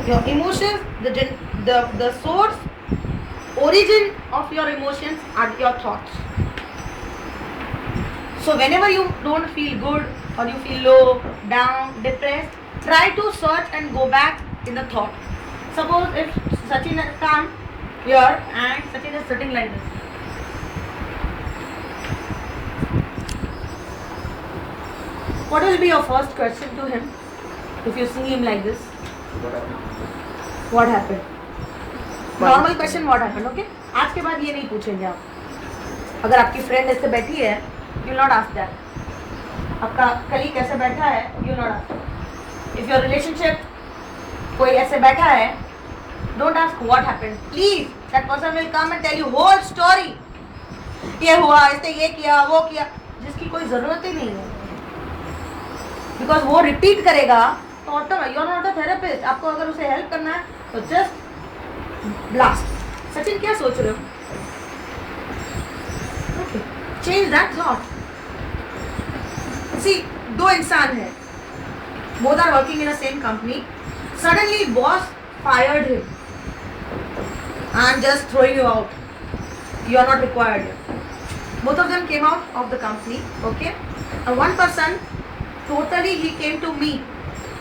Your emotions, the source, origin of your emotions are your thoughts. So whenever you don't feel good or you feel low, down, depressed, try to search and go back in the thought. Suppose if Sachin has come here and Sachin is sitting like this. What will be your first question to him if you see him like this? What happened? Normal question what happened. Okay, आज के बाद ये नहीं पूछेंगे आप. अगर आपकी friend ऐसे बैठी है, यू नॉट आस्क दैट. आपका कलीग ऐसे बैठा है, you not ask. If your relationship कोई ऐसे बैठा है, don't ask what happened. Please that person will come and tell you whole story. ये हुआ, इसने ये किया, वो किया, जिसकी कोई जरूरत ही नहीं है. बिकॉज वो रिपीट करेगा तो automatic. You are not a therapist. आपको अगर उसे हेल्प करना है तो जस्ट ब्लास्ट. सचिन क्या सोच रहे हो? Okay, change that thought. See, दो इंसान है, both are working in a same company. Suddenly boss fired him. I'm just throwing you out. You are not required here. Both of them came out of the company. Okay. And one person totally he came to me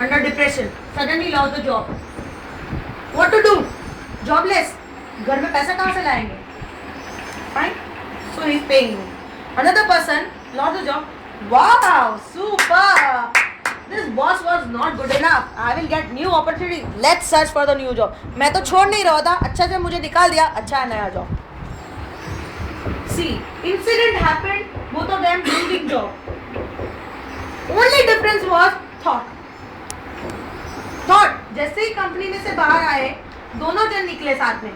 under depression. Suddenly lost the job. What to do? Jobless. घर में पैसा कहाँ से लाएंगे? Fine. So he's paying me. Another person lost the job. Wow, super. This boss was not good enough. I will get new opportunity. Let's search for the new job. मैं तो छोड़ नहीं रहा था. अच्छा से मुझे निकाल दिया. अच्छा है नया job. See, incident happened. Both of them losing job. Only difference was thought. Thought. जैसे ही कंपनी में से बाहर आए, दोनों जन निकले साथ में.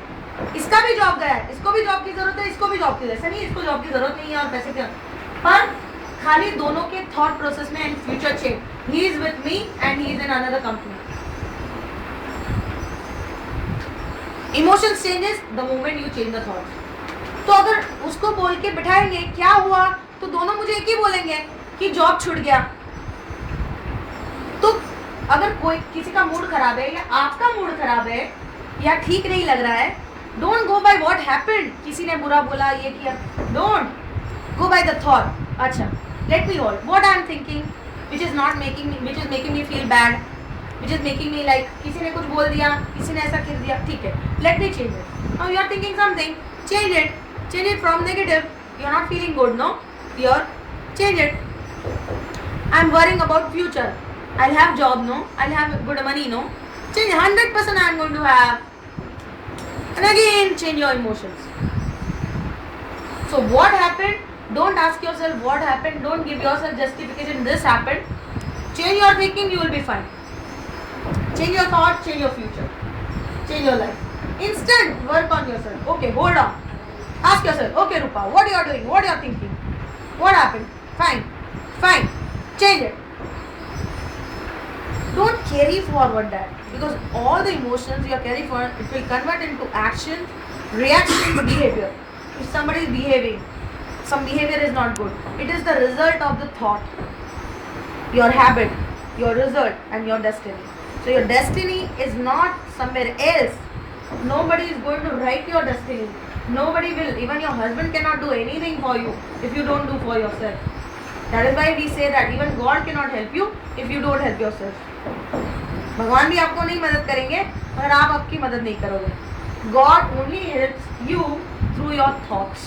इसका भी जॉब गया है, इसको भी जॉब की जरूरत है, इसको भी जॉब की. ऐसा नहीं इसको जॉब की जरूरत नहीं है और पैसे क्या, पर खाली दोनों के थॉट प्रोसेस में and future change. He is with me and he is in another company. Emotion changes the moment you change the thought. तो अगर उसको बोल के बिठाएंगे क्या हुआ, तो दोनों मुझे एक ही बोलेंगे कि जॉब छूट गया. तो अगर कोई किसी का मूड खराब है या आपका मूड खराब है या ठीक नहीं लग रहा है, don't go by what happened. किसी ने बुरा बोला, ये किया. Don't go by the thought. अच्छा, let me hold what I am thinking which is making me feel bad, which is making me like किसी ने कुछ बोल दिया, किसी ने ऐसा कर दिया. ठीक है, let me change it. Now you are thinking something, change it from negative. You are not feeling good, no? Here, change it. I am worrying about future. I'll have job, no? I'll have good money, no? Change 100% I am going to have. And again change your emotions. So what happened? Don't ask yourself what happened. Don't give yourself justification. This happened. Change your thinking, you will be fine. Change your thought, change your future. Change your life. Instant work on yourself. Okay, hold on. Ask yourself, okay Rupa, what you are doing? What you are thinking? What happened? Fine. Change it. Don't carry forward that. Because all the emotions you are carrying forward, it will convert into action, reaction, behavior. If somebody is behaving, some behavior is not good, it is the result of the thought, your habit, your result and your destiny. So your destiny is not somewhere else. Nobody is going to write your destiny. Nobody will. Even your husband cannot do anything for you if you don't do for yourself. That is why we say that even God cannot help you if you don't help yourself. भगवान भी आपको नहीं मदद करेंगे अगर आप आपकी मदद नहीं करोगे. God only helps you through your thoughts.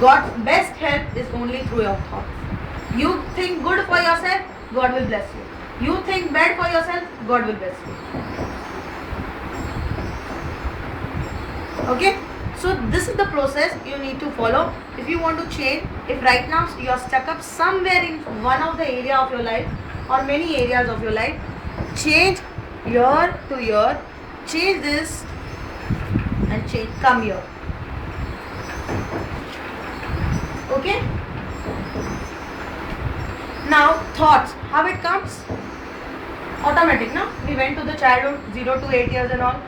God's best help is only through your thoughts. You think good for yourself, God will bless you. You think bad for yourself, God will bless you. Okay? So this is the process you need to follow if you want to change. If right now you are stuck up somewhere in one of the area of your life or many areas of your life, change year to year. Change this and change. Come here. Okay? Now thoughts, how it comes? Automatic, no? We went to the childhood 0 to 8 years and all.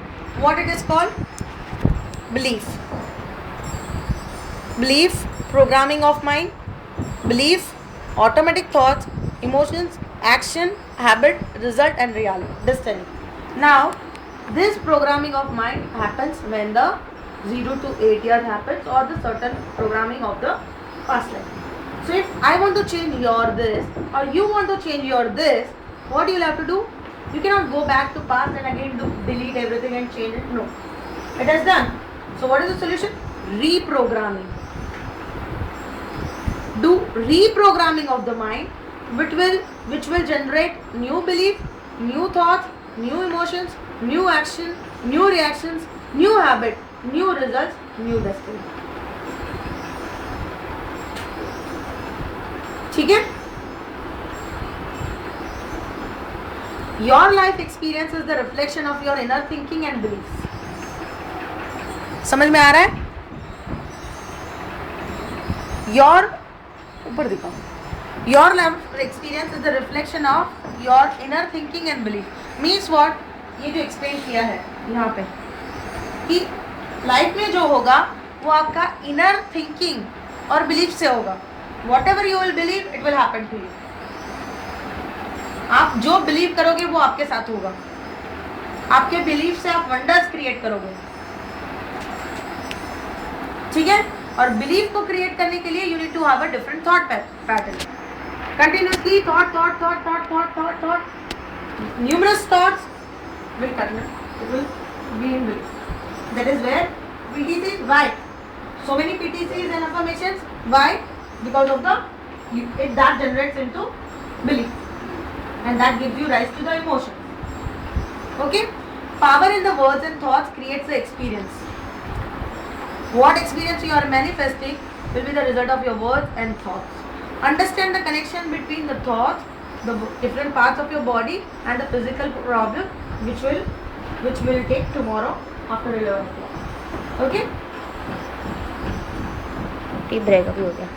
What it is called? Belief. Belief, programming of mind. Belief, automatic thoughts, emotions, action, habit, result and reality, destiny. Now, this programming of mind happens when the 0 to 8 years happens, or the certain programming of the past life. So if I want to change your this, or you want to change your this, what you will have to do? You cannot go back to past and again delete everything and change it. No, it is done. So what is the solution? Reprogramming. Do reprogramming of the mind, which will generate new belief, new thoughts, new emotions, new action, new reactions, new habit, new results, new destiny. ठीक है? Your life experience is the reflection of your inner thinking and beliefs. समझ में आ रहा है? Your ऊपर दिखाओ. Your life experience is the reflection of your inner thinking and belief. Means what? ये जो एक्सप्लेन किया है यहाँ पे कि लाइफ में जो होगा वो आपका इनर थिंकिंग और बिलीफ से होगा. Whatever you will believe, it will happen to you. आप जो बिलीव करोगे वो आपके साथ होगा. आपके बिलीफ से आप वंडर्स क्रिएट करोगे. ठीक है? और बिलीफ को क्रिएट करने के लिए you need to have a different thought pattern. Continuously thought numerous thoughts will continue. It will be in belief. That is where PTCs. Why? So many PTCs and affirmations. Why? Because of that generates into belief, and that gives you rise to the emotions. Okay? Power in the words and thoughts creates the experience. What experience you are manifesting will be the result of your words and thoughts. Understand the connection between the thoughts, the different parts of your body, and the physical problem, which will take tomorrow after 11 o'clock. Okay? Tea break अभी हो गया.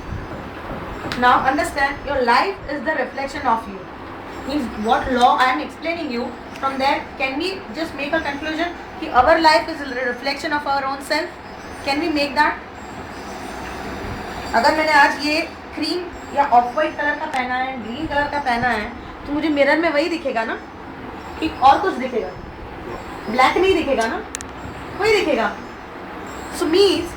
Now understand, your life is the reflection of you. Means what law I am explaining you, from there can we just make a conclusion कि our life is a reflection of our own self? Can we make that? अगर मैंने आज ये cream या of white colour का पहना है, green colour का पहना है, तो मुझे मिरर में वही दिखेगा ना कि और कुछ दिखेगा? ब्लैक नहीं दिखेगा ना, वही दिखेगा. सो मीन्स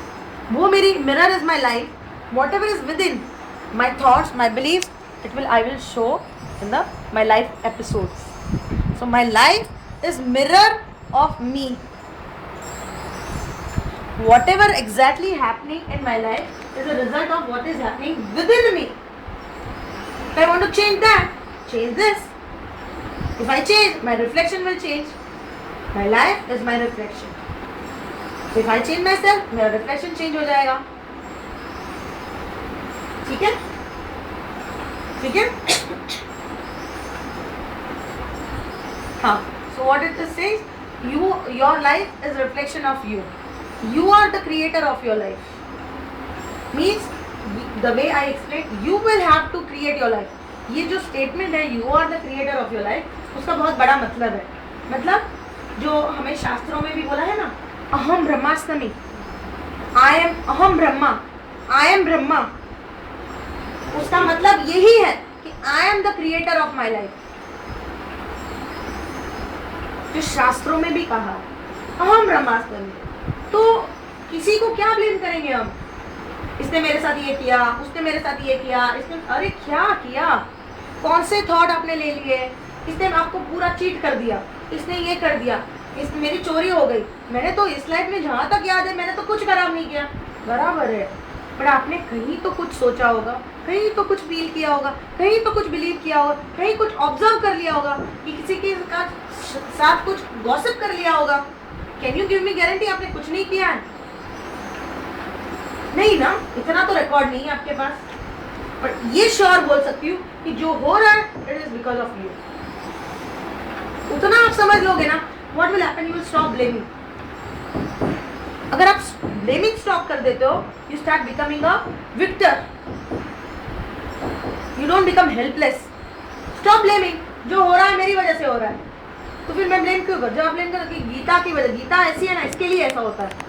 वो मेरी mirror is my life. What ever is with in my thoughts, my believe, I will show in my life episodes. So my life is mirror of me. Whatever exactly happening in my life is a result of what is happening within me. If I want to change that, change this. If I change, my reflection will change. My life is my reflection. So if I change myself, मेरा reflection change हो जाएगा. ठीक है? ठीक है? हाँ. So what it says, your life is reflection of you. You are the creator of your life. Means the way I explained, you will have to create your life. ये जो statement है, you are the creator of your life, उसका बहुत बड़ा मतलब है. मतलब जो हमें शास्त्रों में भी बोला है ना, अहम ब्रह्मास्मि, अहम ब्रह्मा, I am ब्रह्मा, उसका मतलब यही है कि I am the creator of my life. जो शास्त्रों में भी कहा अहम ब्रह्मास्मि. तो किसी को क्या ब्लेम करेंगे हम? इसने मेरे साथ ये किया, उसने मेरे साथ ये किया, इसने अरे क्या किया? कौन से थॉट आपने ले लिए? इसने आपको पूरा चीट कर दिया, इसने ये कर दिया, इसने मेरी चोरी हो गई. मैंने तो इस लाइफ में जहाँ तक याद है मैंने तो कुछ खराब नहीं किया. बराबर है, पर आपने कहीं तो कुछ सोचा होगा, कहीं तो कुछ फील किया होगा, कहीं तो कुछ बिलीव किया होगा, कहीं कुछ ऑब्जर्व कर लिया होगा कि किसी के साथ कुछ गॉसिप कर लिया होगा. Can you give me guarantee आपने कुछ नहीं किया है? नहीं ना, इतना तो रिकॉर्ड नहीं है आपके पास. पर ये श्योर बोल सकती हूँ कि जो हो रहा है it is because of you. उतना आप समझ लोगे ना, what will happen, you will stop blaming. अगर आप ब्लेमिंग स्टॉप कर देते हो, you start becoming a victor. You don't become helpless. Stop blaming. जो हो रहा है मेरी वजह से हो रहा है, तो फिर मैं ब्लेम क्यों कर? जब आप ब्लेम करो कि गीता की वजह, गीता ऐसी है ना, इसके लिए ऐसा होता है.